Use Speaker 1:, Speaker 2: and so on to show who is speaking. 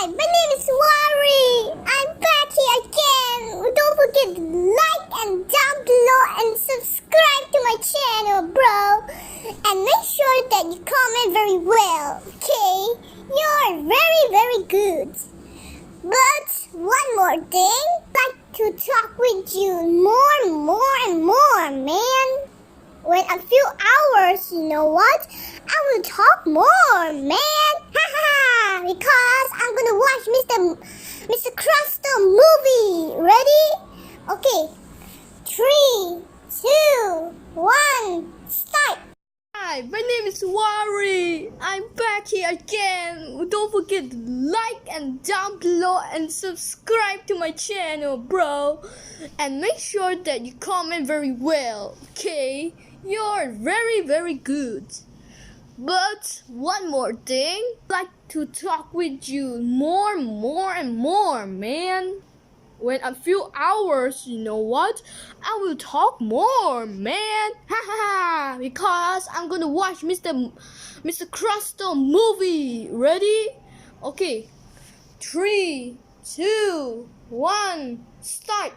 Speaker 1: Hi, my name is Waree. I'm back here again. Don't forget to like and down below and subscribe to my channel, bro. And make sure that you comment very well, okay? You're very good. But one more thing, I'd like to talk with you more, man. When a few hours, you know what? I will talk more, man. Because I'm gonna watch Mr. Crustal movie. Ready? Okay. 3, 2, 1, start.
Speaker 2: Hi, my name is Waree. I'm back here again. Don't forget to like and down below and subscribe to my channel, bro. And make sure that you comment very well, okay? You're very good. But one more thing, I'd like to talk with you more, man. When a few hours, you know what? I will talk more, man. Because I'm gonna watch Mr. Crustal movie. Ready? Okay. 3, 2, 1, start.